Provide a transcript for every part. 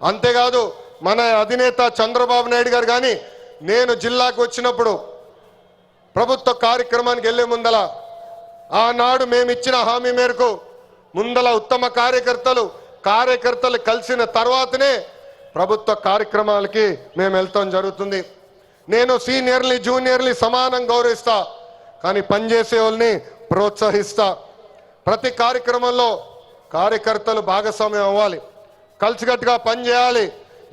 అంతేకాదు మన అధినేత చంద్రబాబు నాయుడు గారు కానీ నేను జిల్లాకు వచ్చినప్పుడు ప్రభుత్వ కార్యక్రమానికి వెళ్లే ముందల ఆనాడు మేము ఇచ్చిన హామీ మేరకు ముందల ఉత్తమ కార్యకర్తలు కలిసిన తర్వాతనే ప్రభుత్వ కార్యక్రమాలకి మేము వెళ్తాం జరుగుతుంది. నేను సీనియర్లు జూనియర్లు సమానం గౌరవిస్తా, కానీ పనిచేసే వాళ్ళని ప్రోత్సహిస్తా. ప్రతి కార్యక్రమంలో కార్యకర్తలు భాగస్వామ్యం అవ్వాలి, కలిసికట్టుగా పనిచేయాలి.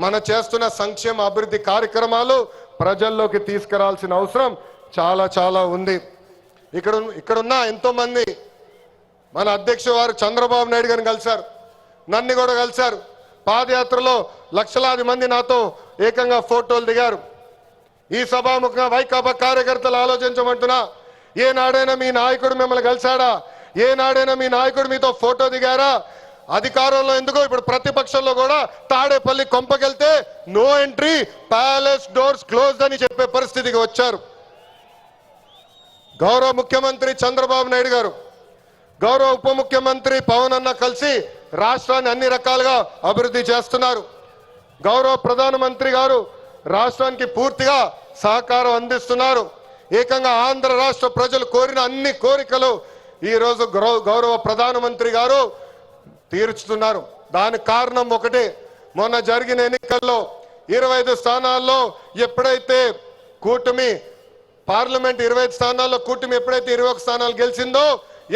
మన చేస్తున్న సంక్షేమ అభివృద్ధి కార్యక్రమాలు ప్రజల్లోకి తీసుకురావాల్సిన అవసరం చాలా చాలా ఉంది. ఇక్కడున్న ఎంతో మంది మన అధ్యక్షుడు వారు చంద్రబాబు నాయుడు గారిని కలిశారు, నన్ను కూడా కలిశారు. పాదయాత్రలో లక్షలాది మంది నాతో ఏకంగా ఫోటోలు దిగారు. ఈ సభాముఖంగా వైకాపా కార్యకర్తలు ఆలోచించమంటున్నా, ఏనాడైనా మీ నాయకుడు మిమ్మల్ని కలిశాడా? ఏనాడైనా మీ నాయకుడు మీతో ఫోటో దిగారా? అధికారంలో ఎందుకో ఇప్పుడు ప్రతిపక్షంలో కూడా తాడేపల్లి కొంపకెళ్తే no entry, palace doors closed అని చెప్పే పరిస్థితికి వచ్చారు. గౌరవ ముఖ్యమంత్రి చంద్రబాబు నాయుడు గారు, గౌరవ ఉప ముఖ్యమంత్రి పవన్ అన్న కలిసి రాష్ట్రాన్ని అన్ని రకాలుగా అభివృద్ధి చేస్తున్నారు. గౌరవ ప్రధానమంత్రి గారు రాష్ట్రానికి పూర్తిగా సహకారం అందిస్తున్నారు. ఏకంగా ఆంధ్ర రాష్ట్ర ప్రజలు కోరిన అన్ని కోరికలు ఈరోజు గౌరవ ప్రధానమంత్రి గారు తీర్చుతున్నారు. దానికి కారణం ఒకటే, మొన్న జరిగిన ఎన్నికల్లో 25 స్థానాల్లో ఎప్పుడైతే కూటమి పార్లమెంట్ 25 స్థానాల్లో కూటమి ఎప్పుడైతే 21 స్థానాలు గెలిచిందో,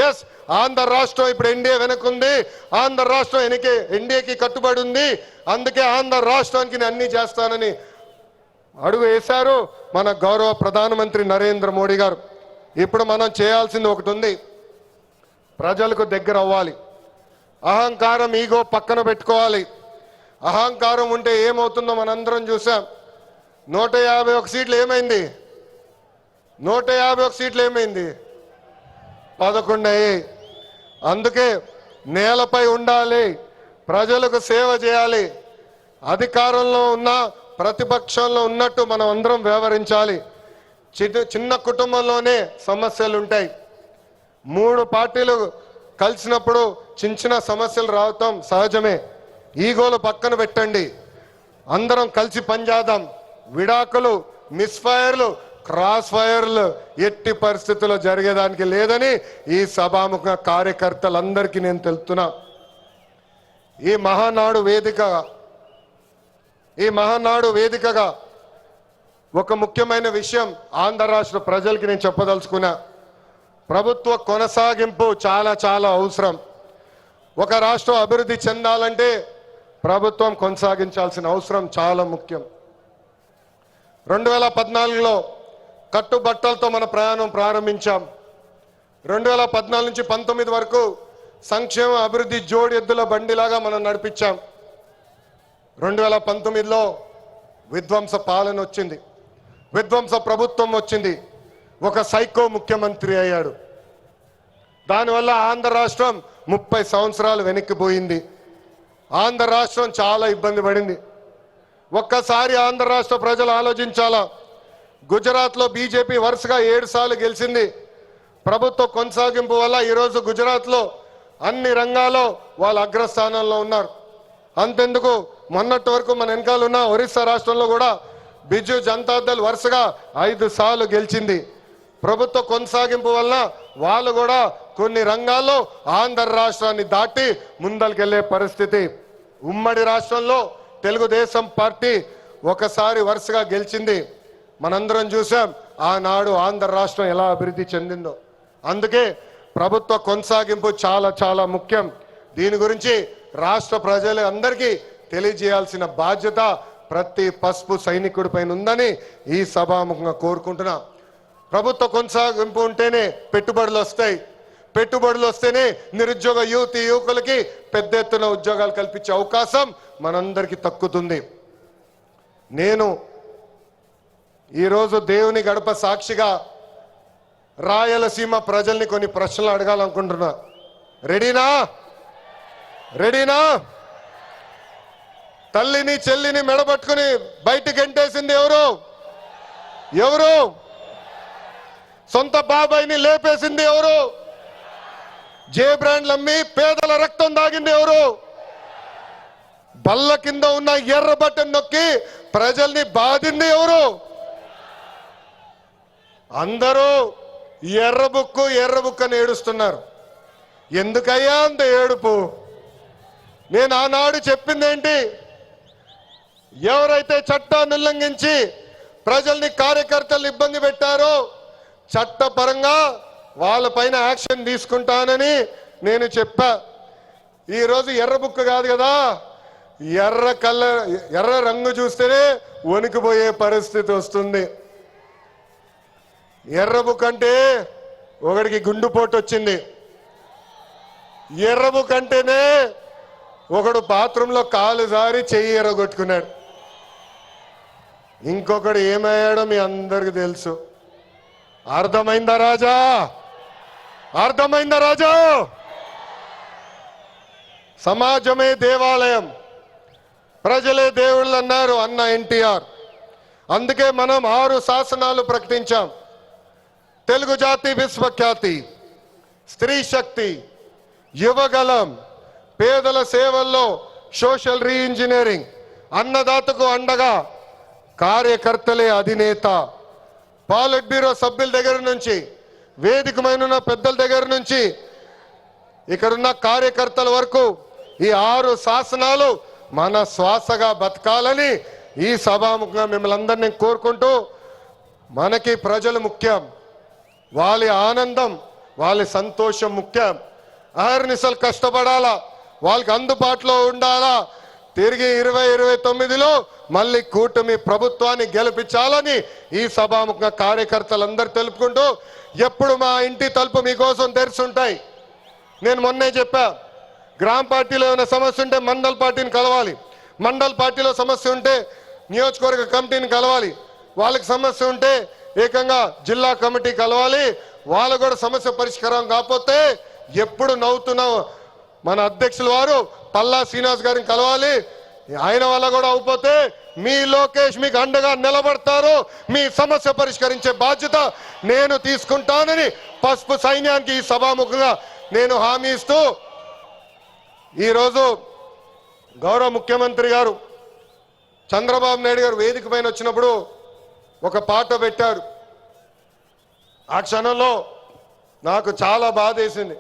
ఎస్ ఆంధ్ర రాష్ట్రం ఇప్పుడు ఎన్డీఏ వెనకుంది, ఆంధ్ర రాష్ట్రం ఎన్డీఏకి కట్టుబడి ఉంది. అందుకే ఆంధ్ర రాష్ట్రానికి నేను అన్ని చేస్తానని అడుగు వేశారు మన గౌరవ ప్రధానమంత్రి నరేంద్ర మోడీ గారు. ఇప్పుడు మనం చేయాల్సింది ఒకటి ఉంది, ప్రజలకు దగ్గర అవ్వాలి. అహంకారం ఈగో పక్కన పెట్టుకోవాలి. అహంకారం ఉంటే ఏమవుతుందో మనందరం చూసాం. 151 సీట్లు ఏమైంది? 151 సీట్లు ఏమైంది? 11 అయ్యాయి. అందుకే నేలపై ఉండాలి, ప్రజలకు సేవ చేయాలి. అధికారంలో ఉన్న ప్రతిపక్షంలో ఉన్నట్టు మనం అందరం వ్యవహరించాలి. చిన్న కుటుంబంలోనే సమస్యలు ఉంటాయి. 3 పార్టీలు కలిసినప్పుడు చిన్న సమస్యలు రావటం సహజమే. ఈగోలు పక్కన పెట్టండి, అందరం కలిసి పనిచేద్దాం. విడాకులు, మిస్ఫైర్లు, క్రాస్ ఫైర్లు ఎట్టి పరిస్థితుల్లో జరిగేదానికి లేదని ఈ సభాముఖ కార్యకర్తలందరికీ నేను తెలుపుతున్నా. ఈ మహానాడు వేదికగా ఒక ముఖ్యమైన విషయం ఆంధ్ర రాష్ట్ర ప్రజలకి నేను చెప్పదలుచుకున్నా. ప్రభుత్వ కొనసాగింపు చాలా చాలా అవసరం. ఒక రాష్ట్రం అభివృద్ధి చెందాలంటే ప్రభుత్వం కొనసాగించాల్సిన అవసరం చాలా ముఖ్యం. 2014లో కట్టుబట్టలతో మన ప్రయాణం ప్రారంభించాం. 2014 నుంచి 19 వరకు సంక్షేమ అభివృద్ధి జోడి ఎద్దుల బండిలాగా మనం నడిపించాం. 2019లో విధ్వంస పాలన వచ్చింది, విధ్వంస ప్రభుత్వం వచ్చింది, ఒక సైకో ముఖ్యమంత్రి అయ్యాడు. దానివల్ల ఆంధ్ర రాష్ట్రం 30 సంవత్సరాలు వెనక్కిపోయింది. ఆంధ్ర రాష్ట్రం చాలా ఇబ్బంది పడింది. ఒక్కసారి ఆంధ్ర రాష్ట్ర ప్రజలు ఆలోచించాలా. గుజరాత్లో బీజేపీ వరుసగా 7 సార్లు గెలిచింది. ప్రభుత్వ కొనసాగింపు వల్ల ఈరోజు గుజరాత్లో అన్ని రంగాల్లో వాళ్ళు అగ్రస్థానంలో ఉన్నారు. అంతెందుకు, మొన్నటి వరకు మన వెనకాల ఉన్న ఒరిస్సా రాష్ట్రంలో కూడా బిజు జనతాదళ్ వరుసగా 5 సార్లు గెలిచింది. ప్రభుత్వ కొనసాగింపు వలన వాళ్ళు కూడా కొన్ని రంగాల్లో ఆంధ్ర రాష్ట్రాన్ని దాటి ముందరికెళ్లే పరిస్థితి. ఉమ్మడి రాష్ట్రంలో తెలుగుదేశం పార్టీ ఒకసారి వరుసగా గెలిచింది. మనందరం చూసాం ఆనాడు ఆంధ్ర రాష్ట్రం ఎలా అభివృద్ధి చెందిందో. అందుకే ప్రభుత్వ కొనసాగింపు చాలా చాలా ముఖ్యం. దీని గురించి రాష్ట్ర ప్రజలందరికీ తెలియజేయాల్సిన బాధ్యత ప్రతి పసుపు సైనికుడి పైన ఉందని ఈ సభాముఖంగా కోరుకుంటున్నా. ప్రభుత్వ కొనసాగింపు ఉంటేనే పెట్టుబడులు వస్తాయి, పెట్టుబడులు వస్తేనే నిరుద్యోగ యువకులకి పెద్ద ఎత్తున ఉద్యోగాలు కల్పించే అవకాశం మనందరికీ దక్కుతుంది. నేను ఈరోజు దేవుని గడప సాక్షిగా రాయలసీమ ప్రజల్ని కొన్ని ప్రశ్నలు అడగాలనుకుంటున్నా. రెడీనా? తల్లిని చెల్లిని మెడబట్టుకుని బయటికి గెంటేసింది ఎవరు? సొంత బాబాయిని లేపేసింది ఎవరు? జే బ్రాండ్లు అమ్మి పేదల రక్తం దాగింది ఎవరు? బల్ల కింద ఉన్న ఎర్ర బటన్ నొక్కి ప్రజల్ని బాధింది ఎవరు? అందరూ ఎర్ర బుక్కు అని ఏడుస్తున్నారు. ఎందుకయ్యా అంత ఏడుపు? నేను ఆనాడు చెప్పింది ఏంటి? ఎవరైతే చట్టాన్ని ఉల్లంఘించి ప్రజల్ని కార్యకర్తలు ఇబ్బంది పెట్టారో చట్టపరంగా వాళ్ళపైన యాక్షన్ తీసుకుంటానని నేను చెప్పా. ఈరోజు ఎర్ర బుక్కు కాదు కదా, ఎర్ర రంగు చూస్తేనే వణికిపోయే పరిస్థితి వస్తుంది. ఎర్ర బుక్ అంటే ఒకడికి గుండుపోటు వచ్చింది. ఎర్ర బుక్ అంటేనే ఒకడు బాత్రూంలో కాలు జారి చెయ్యి ఎర్రగొట్టుకున్నాడు. ఇంకొకడు ఏమయ్యాడో మీ అందరికి తెలుసు. అర్థమైందా రాజా? అర్థమైందా రాజా? సమాజమే దేవాలయం, ప్రజలే దేవుళ్ళు అన్నారు అన్న ఎన్టీఆర్. అందుకే మనం 6 శాసనాలు ప్రకటించాం. తెలుగు జాతి విశ్వఖ్యాతి, స్త్రీ శక్తి, యువగలం, పేదల సేవల్లో సోషల్ రీఇంజనీరింగ్, అన్నదాతకు అండగా కార్యకర్తలే అధినేత. పాలిట్ బ్యూరో సభ్యుల దగ్గర నుంచి, వేదికమైన పెద్దల దగ్గర నుంచి, ఇక్కడున్న కార్యకర్తల వరకు ఈ 6 శాసనాలు మన శ్వాసగా బతకాలని ఈ సభాముఖంగా మిమ్మల్ని అందరినీ కోరుకుంటూ, మనకి ప్రజలు ముఖ్యం, వాళ్ళ ఆనందం, వాళ్ళ సంతోషం ముఖ్యం. అహర్నిశలు కష్టపడాలా, వాళ్ళకి అందుబాటులో ఉండాలా. తిరిగి 2029లో మళ్ళీ కూటమి ప్రభుత్వాన్ని గెలిపించాలని ఈ సభాముఖంగా కార్యకర్తలందరూ తెలుపుకుంటూ, ఎప్పుడు మా ఇంటి తలుపు మీకోసం తెరుచుంటాయి. నేను మొన్నే చెప్పా, గ్రామ పార్టీలో ఏమైనా సమస్య ఉంటే మండల్ పార్టీని కలవాలి, మండల్ పార్టీలో సమస్య ఉంటే నియోజకవర్గ కమిటీని కలవాలి, వాళ్ళకి సమస్య ఉంటే ఏకంగా జిల్లా కమిటీ కలవాలి. వాళ్ళు కూడా సమస్య పరిష్కారం కాకపోతే ఎప్పుడు నవ్వుతున్నావు మన అధ్యక్షుల వారు పల్లా శ్రీనివాస్ గారిని కలవాలి. ఆయన వల్ల కూడా అయిపోతే మీ లోకేష్ మీకు అండగా నిలబడతారు. మీ సమస్య పరిష్కరించే బాధ్యత నేను తీసుకుంటానని పసుపు సైన్యానికి ఈ సభాముఖంగా నేను హామీ ఇస్తూ, ఈరోజు గౌరవ ముఖ్యమంత్రి గారు చంద్రబాబు నాయుడు గారు వేదిక పైన వచ్చినప్పుడు ఒక పాట పెట్టారు. ఆ క్షణంలో నాకు చాలా బాధ వేసింది.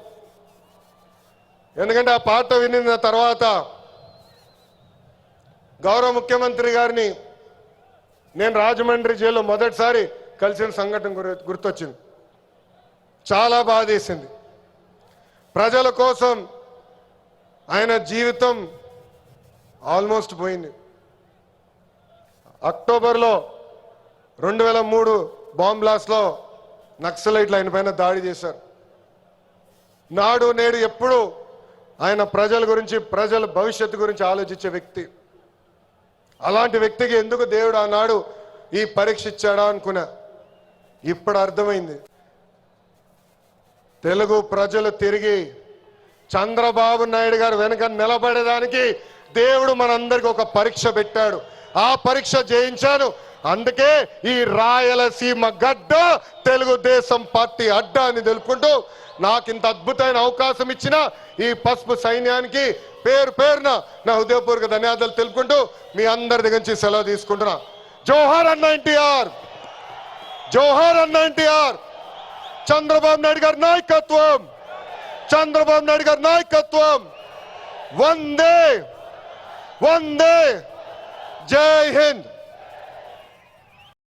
ఎందుకంటే ఆ పాట వినిన తర్వాత గౌరవ ముఖ్యమంత్రి గారిని నేను రాజమండ్రి జైల్లో మొదటిసారి కలిసిన సంఘటన గుర్తొచ్చింది. చాలా బాధ వేసింది. ప్రజల కోసం ఆయన జీవితం ఆల్మోస్ట్ పోయింది. అక్టోబర్లో 2003 బాంబ్ బ్లాస్ట్లో నక్సలైట్లు ఆయన పైన దాడి చేశారు. నాడు నేడు ఎప్పుడు ఆయన ప్రజల గురించి, ప్రజల భవిష్యత్తు గురించి ఆలోచించే వ్యక్తి. అలాంటి వ్యక్తికి ఎందుకు దేవుడు ఆనాడు ఈ పరీక్ష ఇచ్చాడా అనుకున్నా. ఇప్పుడు అర్థమైంది. తెలుగు ప్రజలు తిరిగి చంద్రబాబు నాయుడు గారు వెనక నిలబడేదానికి దేవుడు మనందరికి ఒక పరీక్ష పెట్టాడు. ఆ పరీక్ష జయించాను. అందుకే ఈ రాయలసీమ గడ్డ తెలుగుదేశం పార్టీ అడ్డ అని తెలుపుకుంటూ, నాకు ఇంత అద్భుతమైన అవకాశం ఇచ్చిన ఈ పసుపు సైన్యానికి పేరు పేరున నా హృదయపూర్వక ధన్యవాదాలు తెలుపుకుంటూ మీ అందరి దగ్గర నుంచి సెలవు తీసుకుంటున్నా. జోహార్ అన్న ఎన్టీఆర్, జోహార్ అన్న ఎన్టీఆర్. చంద్రబాబు నాయుడు గారి నాయకత్వం, చంద్రబాబు నాయుడు గారి నాయకత్వం. వందే వందే, జై హింద్.